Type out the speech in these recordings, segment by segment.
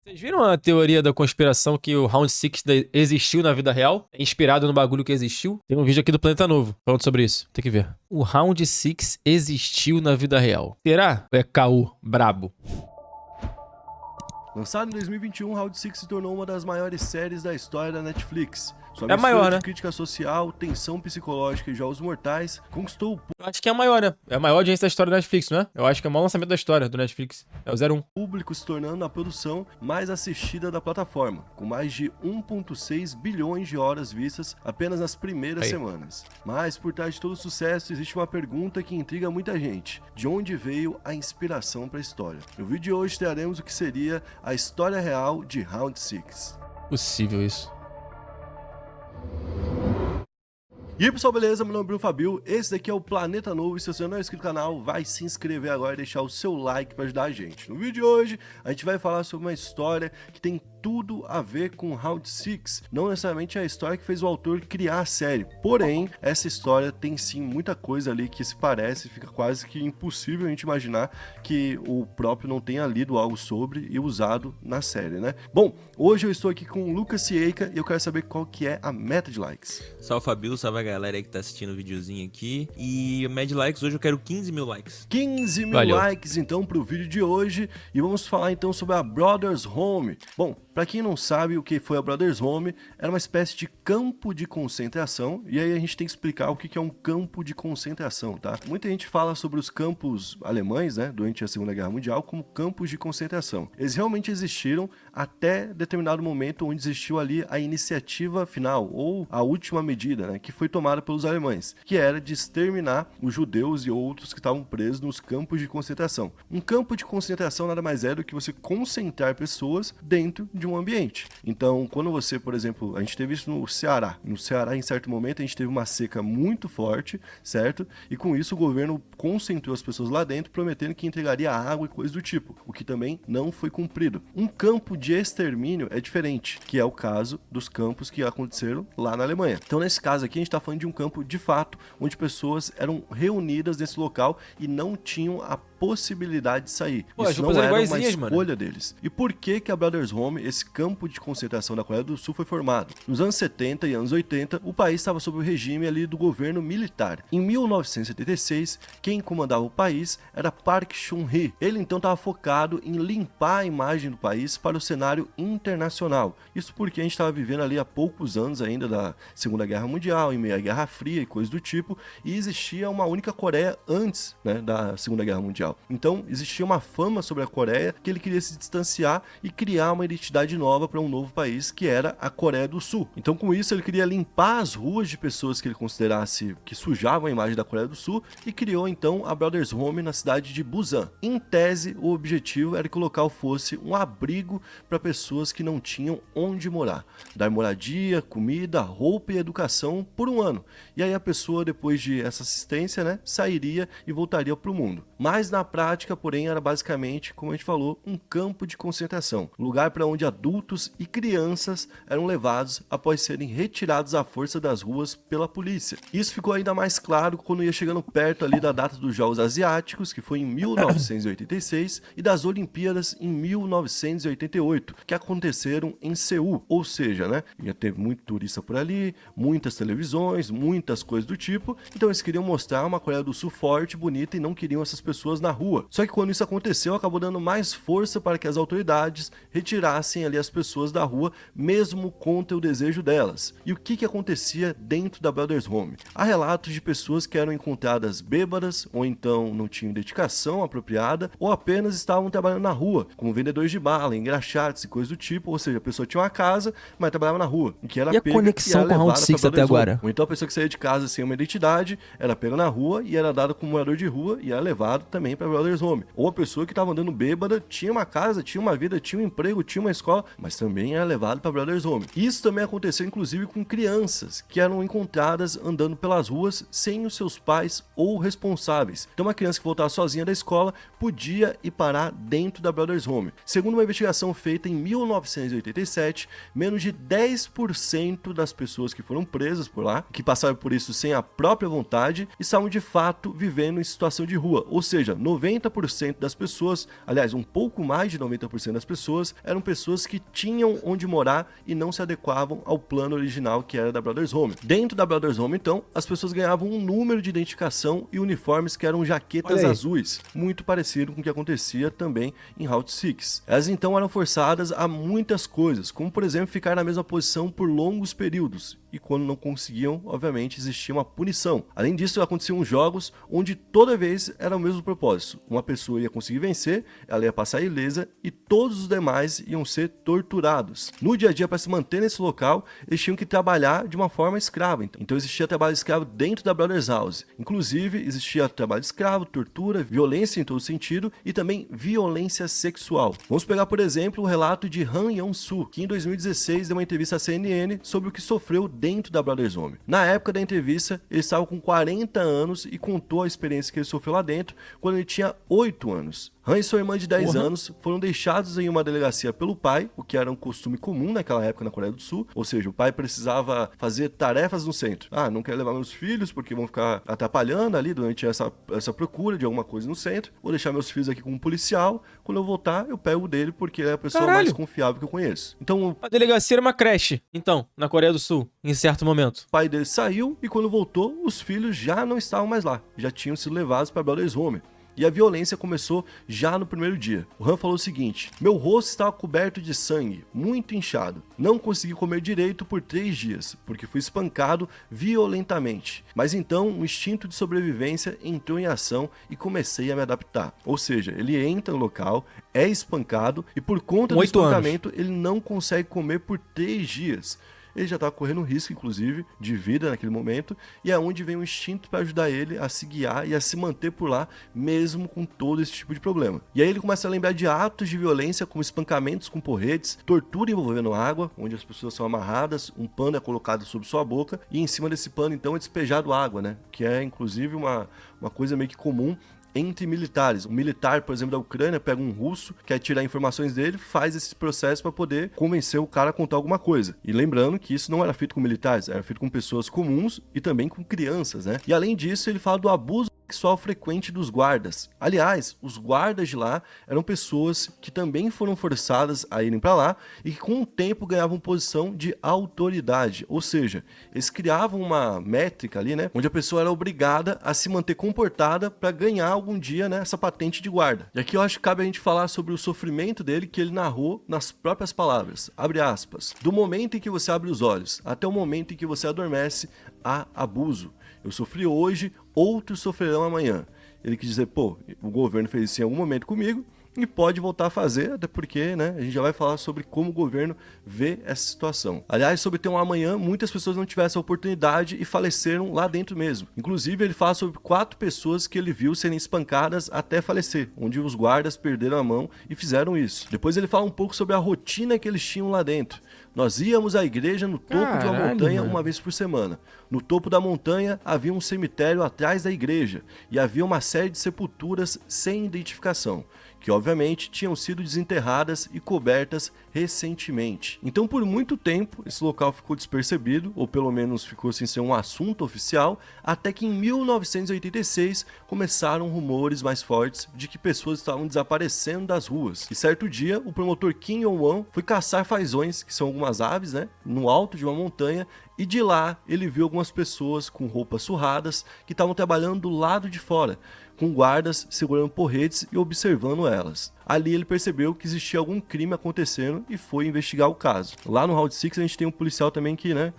Vocês viram a teoria da conspiração que o Round Six existiu na vida real? É inspirado no bagulho que existiu? Tem um vídeo aqui do Planeta Novo falando sobre isso. Tem que ver. O Round Six existiu na vida real. Será? Ou é caô brabo? Lançado em 2021, Round Six se tornou uma das maiores séries da história da Netflix. Sua É a mistura maior, de né? crítica social, tensão psicológica e jogos mortais conquistou o Eu acho que é a maior, né? É a maior audiência da história da Netflix, não é? Eu acho que é o maior lançamento da história do Netflix. É o 01. público, se tornando a produção mais assistida da plataforma, com mais de 1,6 bilhões de horas vistas apenas nas primeiras semanas. Mas por trás de todo o sucesso existe uma pergunta que intriga muita gente: de onde veio a inspiração para a história? No vídeo de hoje traremos o que seria a história real de Round Six. Possível isso. E aí pessoal, beleza? Meu nome é Bruno Fabio, esse daqui é o Planeta Novo e se você não é inscrito no canal, vai se inscrever agora e deixar o seu like para ajudar a gente. No vídeo de hoje, a gente vai falar sobre uma história que tem tudo a ver com Round Six. Não necessariamente é a história que fez o autor criar a série, porém, essa história tem sim muita coisa ali que se parece, fica quase que impossível a gente imaginar que o próprio não tenha lido algo sobre e usado na série, né? Bom, hoje eu estou aqui com o Lucas Cieca e eu quero saber qual que é a meta de likes. Salve Fabio, salve a galera aí que tá assistindo o videozinho aqui. E o Mad Likes, hoje eu quero 15 mil likes. 15 mil Valeu. likes então pro vídeo de hoje e vamos falar então sobre a Brothers Home. Bom, pra quem não sabe o que foi a Brothers Home, era uma espécie de campo de concentração, e aí a gente tem que explicar o que é um campo de concentração, tá? Muita gente fala sobre os campos alemães, né, durante a Segunda Guerra Mundial, como campos de concentração. Eles realmente existiram até determinado momento onde existiu ali a iniciativa final, ou a última medida, né, que foi tomada pelos alemães, que era de exterminar os judeus e outros que estavam presos nos campos de concentração. Um campo de concentração nada mais é do que você concentrar pessoas dentro de um ambiente. Então, quando você, por exemplo, a gente teve isso no Ceará. No Ceará, em certo momento, a gente teve uma seca muito forte, certo? E com isso o governo concentrou as pessoas lá dentro, prometendo que entregaria água e coisas do tipo, o que também não foi cumprido. Um campo de extermínio é diferente, que é o caso dos campos que aconteceram lá na Alemanha. Então, nesse caso aqui, a gente está falando de um campo de fato, onde pessoas eram reunidas nesse local e não tinham a possibilidade de sair. Pô, as Isso não roupas eram era uma iguaizinhas, escolha deles. E por que a Brothers Home, esse campo de concentração da Coreia do Sul, foi formado? Nos anos 70 e anos 80, o país estava sob o regime ali do governo militar. Em 1976, quem comandava o país era Park Chung-hee. Ele então estava focado em limpar a imagem do país para o cenário internacional. Isso porque a gente estava vivendo ali há poucos anos ainda da Segunda Guerra Mundial, em meio à Guerra Fria e coisas do tipo, e existia uma única Coreia antes, né, da Segunda Guerra Mundial. Então, existia uma fama sobre a Coreia que ele queria se distanciar e criar uma identidade nova para um novo país, que era a Coreia do Sul. Então, com isso, ele queria limpar as ruas de pessoas que ele considerasse que sujavam a imagem da Coreia do Sul e criou, então, a Brothers Home na cidade de Busan. Em tese, o objetivo era que o local fosse um abrigo para pessoas que não tinham onde morar. Dar moradia, comida, roupa e educação por um ano. E aí a pessoa, depois de essa assistência, né, sairia e voltaria para o mundo. Mas na prática, porém, era basicamente, como a gente falou, um campo de concentração, lugar para onde adultos e crianças eram levados após serem retirados à força das ruas pela polícia. Isso ficou ainda mais claro quando ia chegando perto ali da data dos Jogos Asiáticos, que foi em 1986, e das Olimpíadas em 1988, que aconteceram em Seul, ou seja, né, ia ter muito turista por ali, muitas televisões, muitas coisas do tipo, então eles queriam mostrar uma Coreia do Sul forte, bonita, e não queriam essas pessoas na rua. Só que quando isso aconteceu, acabou dando mais força para que as autoridades retirassem ali as pessoas da rua, mesmo contra o desejo delas. E o que acontecia dentro da Brothers Home? Há relatos de pessoas que eram encontradas bêbadas, ou então não tinham dedicação apropriada, ou apenas estavam trabalhando na rua, como vendedores de bala, engraxates e coisas do tipo, ou seja, a pessoa tinha uma casa, mas trabalhava na rua, em que era E a pega conexão era com Round levada pra Six até Brothers Home. agora? Ou então a pessoa que saía de casa sem uma identidade, era pega na rua e era dada como morador de rua e era levado também para Brothers Home. Ou a pessoa que estava andando bêbada, tinha uma casa, tinha uma vida, tinha um emprego, tinha uma escola, mas também era levado para Brothers Home. Isso também aconteceu inclusive com crianças que eram encontradas andando pelas ruas sem os seus pais ou responsáveis. Então uma criança que voltava sozinha da escola podia ir parar dentro da Brothers Home. Segundo uma investigação feita em 1987, menos de 10% das pessoas que foram presas por lá, que passaram por isso sem a própria vontade, estavam de fato vivendo em situação de rua, ou seja, 90% das pessoas, aliás, um pouco mais de 90% das pessoas, eram pessoas pessoas que tinham onde morar e não se adequavam ao plano original que era da Brothers Home. Dentro da Brothers Home, então, as pessoas ganhavam um número de identificação e uniformes que eram jaquetas azuis, muito parecido com o que acontecia também em Route 6. Elas então eram forçadas a muitas coisas, como por exemplo ficar na mesma posição por longos períodos, e quando não conseguiam, obviamente existia uma punição. Além disso, aconteciam jogos onde toda vez era o mesmo propósito. Uma pessoa ia conseguir vencer, ela ia passar ilesa e todos os demais iam ser torturados. No dia a dia, para se manter nesse local, eles tinham que trabalhar de uma forma escrava. Então existia trabalho escravo dentro da Brothers House. Inclusive, existia trabalho escravo, tortura, violência em todo sentido e também violência sexual. Vamos pegar, por exemplo, o relato de Han Yeon-soo, que em 2016 deu uma entrevista à CNN sobre o que sofreu dentro da Brothers Home. Na época da entrevista, ele estava com 40 anos e contou a experiência que ele sofreu lá dentro quando ele tinha 8 anos. Han e sua irmã de 10 anos foram deixados em uma delegacia pelo pai, o que era um costume comum naquela época na Coreia do Sul, ou seja, o pai precisava fazer tarefas no centro. Não quero levar meus filhos porque vão ficar atrapalhando ali durante essa procura de alguma coisa no centro, vou deixar meus filhos aqui com um policial, quando eu voltar eu pego o dele porque ele é a pessoa mais confiável que eu conheço. Então, a delegacia era uma creche, então, na Coreia do Sul, em certo momento. O pai dele saiu e quando voltou, os filhos já não estavam mais lá, já tinham sido levados para Brothers Home. E a violência começou já no primeiro dia. O Han falou o seguinte: meu rosto estava coberto de sangue, muito inchado. Não consegui comer direito por 3 dias, porque fui espancado violentamente. Mas então um instinto de sobrevivência entrou em ação e comecei a me adaptar. Ou seja, ele entra no local, é espancado e por conta do espancamento ele não consegue comer por 3 dias. Ele já estava correndo risco, inclusive, de vida naquele momento, e é onde vem o instinto para ajudar ele a se guiar e a se manter por lá, mesmo com todo esse tipo de problema. E aí ele começa a lembrar de atos de violência, como espancamentos com porretes, tortura envolvendo água, onde as pessoas são amarradas, um pano é colocado sobre sua boca, e em cima desse pano, então, é despejado água, né? Que é, inclusive, uma coisa meio que comum entre militares. Um militar, por exemplo, da Ucrânia pega um russo, quer tirar informações dele, faz esse processo para poder convencer o cara a contar alguma coisa. E lembrando que isso não era feito com militares, era feito com pessoas comuns e também com crianças, né? E além disso, ele fala do abuso sexual frequente dos guardas. Aliás, os guardas de lá eram pessoas que também foram forçadas a irem para lá e que com o tempo ganhavam posição de autoridade, ou seja, eles criavam uma métrica ali, né, onde a pessoa era obrigada a se manter comportada para ganhar algum dia, né, essa patente de guarda. E aqui eu acho que cabe a gente falar sobre o sofrimento dele que ele narrou nas próprias palavras, abre aspas: do momento em que você abre os olhos até o momento em que você adormece, há abuso. Eu sofri hoje, outros sofrerão amanhã. Ele quis dizer, o governo fez isso em algum momento comigo e pode voltar a fazer, até porque, né, a gente já vai falar sobre como o governo vê essa situação. Aliás, sobre ter um amanhã, muitas pessoas não tiveram essa oportunidade e faleceram lá dentro mesmo. Inclusive, ele fala sobre 4 pessoas que ele viu serem espancadas até falecer, onde os guardas perderam a mão e fizeram isso. Depois ele fala um pouco sobre a rotina que eles tinham lá dentro. Nós íamos à igreja no topo de uma montanha uma vez por semana. No topo da montanha havia um cemitério atrás da igreja e havia uma série de sepulturas sem identificação, que obviamente tinham sido desenterradas e cobertas recentemente. Então, por muito tempo, esse local ficou despercebido, ou pelo menos ficou sem ser um assunto oficial, até que em 1986 começaram rumores mais fortes de que pessoas estavam desaparecendo das ruas. E certo dia, o promotor Kim Yong-won foi caçar fazões, que são algumas aves, né, no alto de uma montanha, e de lá ele viu algumas pessoas com roupas surradas que estavam trabalhando do lado de fora, com guardas segurando porretes e observando elas. Ali ele percebeu que existia algum crime acontecendo e foi investigar o caso. Lá no Round 6 a gente tem um policial também que, né,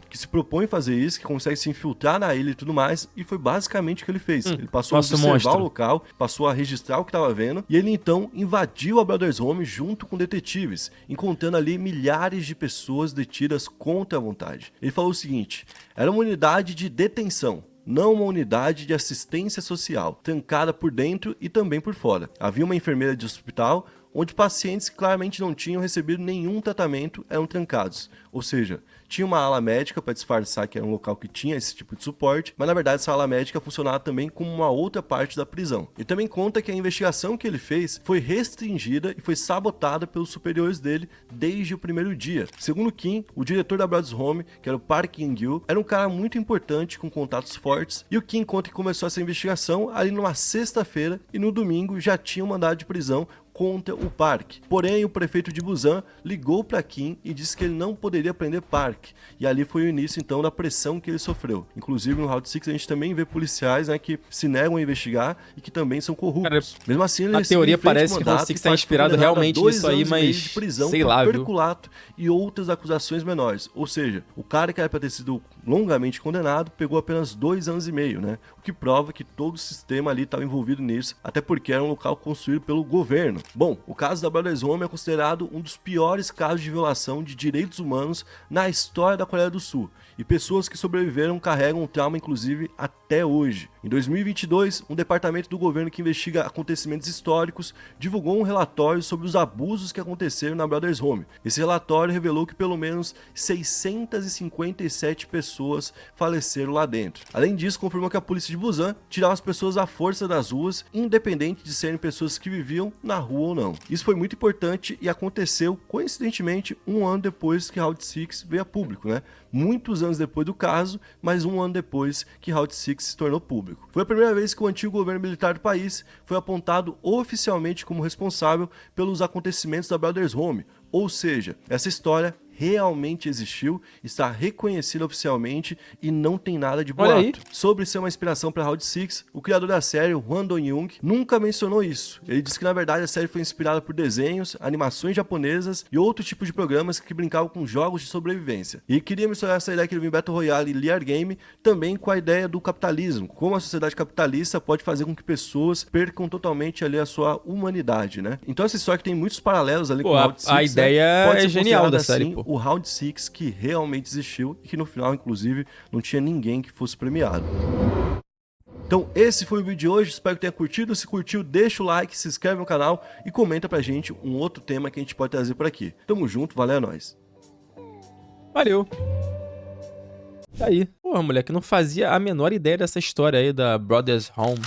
que se propõe fazer isso, que consegue se infiltrar na ilha e tudo mais, e foi basicamente o que ele fez. Ele passou a observar o local, passou a registrar o que estava vendo, e ele então invadiu a Brothers Home junto com detetives, encontrando ali milhares de pessoas detidas contra a vontade. Ele falou o seguinte: era uma unidade de detenção, não uma unidade de assistência social, trancada por dentro e também por fora. Havia uma enfermeira de hospital, onde pacientes que claramente não tinham recebido nenhum tratamento eram trancados. Ou seja, tinha uma ala médica para disfarçar que era um local que tinha esse tipo de suporte, mas na verdade essa ala médica funcionava também como uma outra parte da prisão. E também conta que a investigação que ele fez foi restringida e foi sabotada pelos superiores dele desde o primeiro dia. Segundo Kim, o diretor da Brothers Home, que era o Park In-gil, era um cara muito importante com contatos fortes, e o Kim conta que começou essa investigação ali numa sexta-feira e no domingo já tinha um mandado de prisão contra o parque. Porém, o prefeito de Busan ligou para Kim e disse que ele não poderia prender Park. E ali foi o início, então, da pressão que ele sofreu. Inclusive, no Round 6 a gente também vê policiais, né, que se negam a investigar e que também são corruptos. Cara, mesmo assim, ele a teoria parece que o Round 6 tá inspirado realmente nisso aí, mas prisão sei lá, viu? Perculato e outras acusações menores. Ou seja, o cara que era para ter sido longamente condenado pegou apenas 2 anos e meio, né? O que prova que todo o sistema ali estava envolvido nisso, até porque era um local construído pelo governo. Bom, o caso da Brothers Home é considerado um dos piores casos de violação de direitos humanos na história da Coreia do Sul. E pessoas que sobreviveram carregam um trauma, inclusive, até hoje. Em 2022, um departamento do governo que investiga acontecimentos históricos divulgou um relatório sobre os abusos que aconteceram na Brothers Home. Esse relatório revelou que pelo menos 657 pessoas faleceram lá dentro. Além disso, confirmou que a polícia de Busan tirava as pessoas à força das ruas, independente de serem pessoas que viviam na rua ou não. Isso foi muito importante e aconteceu, coincidentemente, um ano depois que Round 6 veio a público, né? Muitos anos depois do caso, mas um ano depois que Round 6 se tornou público. Foi a primeira vez que o antigo governo militar do país foi apontado oficialmente como responsável pelos acontecimentos da Brothers Home, ou seja, essa história realmente existiu, está reconhecida oficialmente e não tem nada de boato. Sobre ser uma inspiração para Round 6, o criador da série, Hwang Do-young, nunca mencionou isso. Ele disse que na verdade a série foi inspirada por desenhos, animações japonesas e outro tipo de programas que brincavam com jogos de sobrevivência. E queria mencionar essa ideia que ele viu em Battle Royale e Liar Game, também com a ideia do capitalismo, como a sociedade capitalista pode fazer com que pessoas percam totalmente ali a sua humanidade, né? Então essa história que tem muitos paralelos ali com Round 6, a ideia é genial da série, o Round 6 que realmente existiu e que no final, inclusive, não tinha ninguém que fosse premiado. Então esse foi o vídeo de hoje, espero que tenha curtido. Se curtiu, deixa o like, se inscreve no canal e comenta pra gente um outro tema que a gente pode trazer por aqui. Tamo junto, valeu, é nóis. Valeu. Tá aí. Porra, moleque, não fazia a menor ideia dessa história aí da Brothers Home.